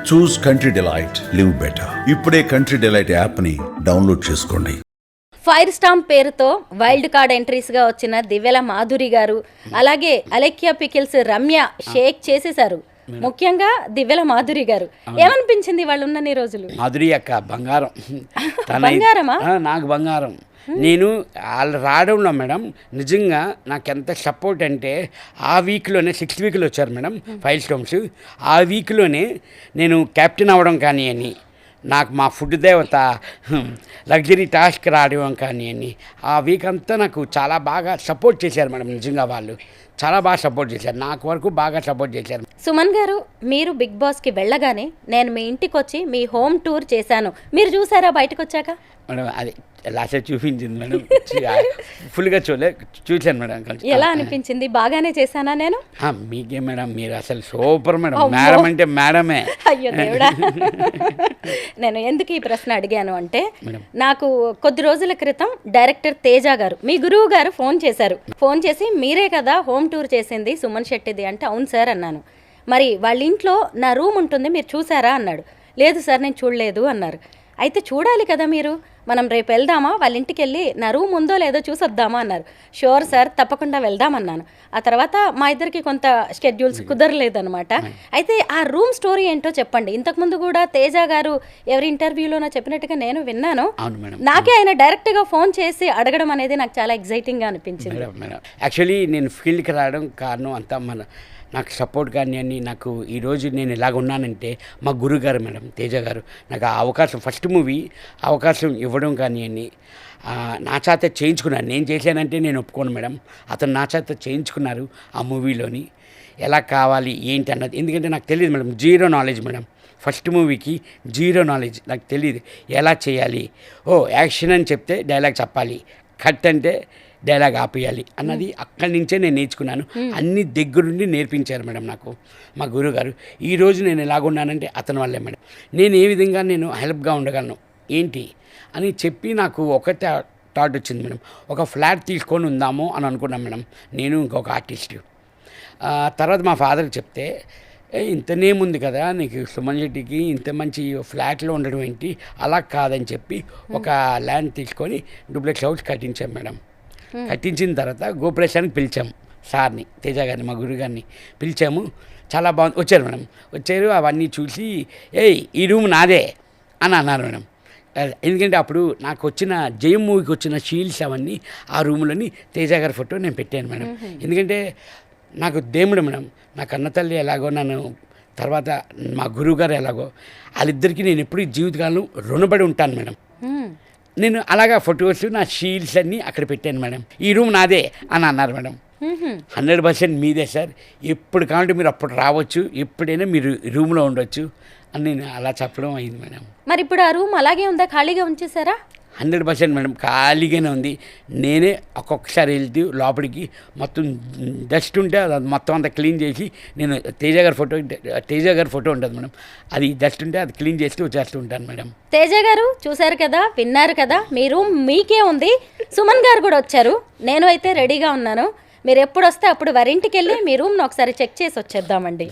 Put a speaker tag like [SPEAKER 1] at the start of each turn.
[SPEAKER 1] చూస్ country delight, live better. ఇప్పుడే country delight యాప్ని download చేసుకోండి.
[SPEAKER 2] ఫైర్ స్టాంప్ పేరుతో వైల్డ్ కార్డ్ ఎంట్రీస్గా వచ్చిన దివ్యల మాధురి గారు, అలాగే అలెక్యా పికిల్స్ రమ్య షేక్ చేసేశారు. ముఖ్యంగా దివ్యల మాధురి గారు, ఏమనిపించింది వాళ్ళు ఉన్నన్ని రోజులు?
[SPEAKER 3] మాధురి అక్క బంగారం.
[SPEAKER 2] బంగారమా?
[SPEAKER 3] నాకు బంగారం. నేను వాళ్ళు రావడంలో మేడం నిజంగా నాకు ఎంత సపోర్ట్ అంటే, ఆ వీక్లోనే 6th వీక్లో వచ్చారు మేడం ఫైర్ స్టాంప్స్. ఆ వీక్లోనే నేను కెప్టెన్ అవ్వడం కానీ అని, నాకు మా ఫుడ్ దేవత లగ్జరీ టాస్క్ రావడం కానీ అని, ఆ వీక్ అంతా నాకు చాలా బాగా సపోర్ట్ చేశారు మేడం. నిజంగా వాళ్ళు చాలా బాగా సపోర్ట్ చేశారు, నాకు వరకు బాగా సపోర్ట్ చేశారు.
[SPEAKER 2] సుమన్ గారు, మీరు బిగ్ బాస్కి వెళ్ళగానే నేను మీ ఇంటికి వచ్చి మీ హోమ్ టూర్ చేశాను, మీరు చూసారా బయటకు వచ్చాక?
[SPEAKER 3] మేడం అది లాస్ట్ చూపించింది మేడం, ఫుల్గా చూశాను మేడం.
[SPEAKER 2] ఎలా అనిపించింది? బాగానే చేశానా నేను?
[SPEAKER 3] మీకే మేడం, మీరు అసలు సూపర్ మేడం. మేడం అంటే మేడమే.
[SPEAKER 2] అయ్యో దేవుడా. నేను ఎందుకు ఈ ప్రశ్న అడిగాను అంటే, నాకు కొద్ది రోజుల క్రితం డైరెక్టర్ తేజ గారు, మీ గురువు గారు ఫోన్ చేశారు. ఫోన్ చేసి మీరే కదా హోమ్ టూర్ చేసింది సుమన్ శెట్టిది అంటే, అవును సార్ అన్నాను. మరి వాళ్ళ ఇంట్లో నా రూమ్ ఉంటుంది, మీరు చూసారా అన్నాడు. లేదు సార్ నేను చూడలేదు అన్నారు. అయితే చూడాలి కదా మీరు, మనం రేపు వెళ్దామా, వాళ్ళ ఇంటికి వెళ్ళి నా రూమ్ ఉందో లేదో చూసొద్దామా అన్నారు. షూర్ సార్ తప్పకుండా వెళ్దామన్నాను. ఆ తర్వాత మా ఇద్దరికి కొంత షెడ్యూల్స్ కుదరలేదనమాట. అయితే ఆ రూమ్ స్టోరీ ఏంటో చెప్పండి. ఇంతకుముందు కూడా తేజ గారు ఎవరి ఇంటర్వ్యూలోనో చెప్పినట్టుగా నేను విన్నాను. నాకే ఆయన డైరెక్ట్గా ఫోన్ చేసి అడగడం అనేది నాకు చాలా ఎగ్జైటింగ్గా అనిపించింది.
[SPEAKER 3] యాక్చువల్లీ నేను ఫీల్డ్కి రావడం కారణం అంతా నాకు సపోర్ట్ కానీ అని, నాకు ఈరోజు నేను ఇలాగ ఉన్నానంటే మా గురుగారు మేడం తేజ గారు నాకు ఆ అవకాశం, ఫస్ట్ మూవీ అవకాశం ఇవ్వడం కానీ అని, నా చేత చేయించుకున్నారు. నేను చేశానంటే నేను ఒప్పుకోను మేడం, అతను నా చేత చేయించుకున్నారు ఆ మూవీలోని. ఎలా కావాలి ఏంటి అన్నది, ఎందుకంటే నాకు తెలియదు madam, zero knowledge madam. First మూవీకి జీరో నాలెడ్జ్, నాకు తెలియదు ఎలా చేయాలి. యాక్షన్ అని చెప్తే డైలాగ్ చెప్పాలి, కట్ అంటే డైలాగ్ ఆపేయాలి అన్నది అక్కడి నుంచే నేను నేర్చుకున్నాను. అన్ని దగ్గరుండి నేర్పించారు మేడం నాకు మా గురువుగారు. ఈరోజు నేను ఎలాగున్నానంటే అతని వల్లే మేడం. నేను ఏ విధంగా నేను హెల్ప్గా ఉండగలను ఏంటి అని చెప్పి నాకు ఒకటే థాట్ వచ్చింది మేడం. ఒక ఫ్లాట్ తీసుకొని ఉందాము అని అనుకున్నాం మేడం, నేను ఇంకొక ఆర్టిస్ట్. తర్వాత మా ఫాదర్కి చెప్తే, ఇంతనేముంది కదా నీకు సుమన్ శెట్టికి ఇంత మంచి ఫ్లాట్లో ఉండడం ఏంటి, అలా కాదని చెప్పి ఒక ల్యాండ్ తీసుకొని డూప్లెక్స్ హౌస్ కట్టించాం మేడం. కట్టించిన తర్వాత గోపురేషానికి పిలిచాము సార్ని, తేజ గారిని, మా గురుగారిని పిలిచాము. చాలా బాగుంది, వచ్చారు మేడం. వచ్చారు, అవన్నీ చూసి ఈ రూమ్ నాదే అని అన్నారు మేడం. ఎందుకంటే అప్పుడు నాకు వచ్చిన జయం మూవీకి వచ్చిన షీల్డ్స్ అవన్నీ ఆ రూమ్లోని తేజ గారి ఫోటో నేను పెట్టాను మేడం. ఎందుకంటే నాకు దేవుడు మేడం, నా కన్నతల్లి ఎలాగో, నన్ను తర్వాత మా గురువుగారు ఎలాగో, వాళ్ళిద్దరికీ నేను ఎప్పుడు జీవితకాలం రుణపడి ఉంటాను మేడం. నేను అలాగా ఫొటోస్, నా షీల్డ్స్ అన్నీ అక్కడ పెట్టాను మేడం. ఈ రూమ్ నాదే అని అన్నారు మేడం. 100% మీదే సార్, ఎప్పుడు కావాలంటే మీరు అప్పుడు రావచ్చు, ఎప్పుడైనా మీరు రూమ్లో ఉండొచ్చు అని నేను అలా చెప్పడం అయింది మేడం.
[SPEAKER 2] మరి ఇప్పుడు ఆ రూమ్ అలాగే ఉందా, ఖాళీగా ఉంచేసారా?
[SPEAKER 3] 100% మేడం, ఖాళీగానే ఉంది. నేనే ఒక్కొక్కసారి వెళ్తూ లోపలికి మొత్తం డస్ట్ ఉంటే అది మొత్తం అంతా క్లీన్ చేసి, నేను తేజ గారి ఫోటో ఉంటుంది మేడం, అది డస్ట్ ఉంటే అది క్లీన్ చేస్తూ వచ్చేస్తూ ఉంటాను మేడం.
[SPEAKER 2] తేజ గారు చూశారు కదా, విన్నారు కదా, మీ రూమ్ మీకే ఉంది. సుమన్ గారు కూడా వచ్చారు, నేను అయితే రెడీగా ఉన్నాను. మీరు ఎప్పుడు వస్తే అప్పుడు వారింటికి వెళ్ళి మీ రూమ్ను ఒకసారి చెక్ చేసి వచ్చేద్దామండి.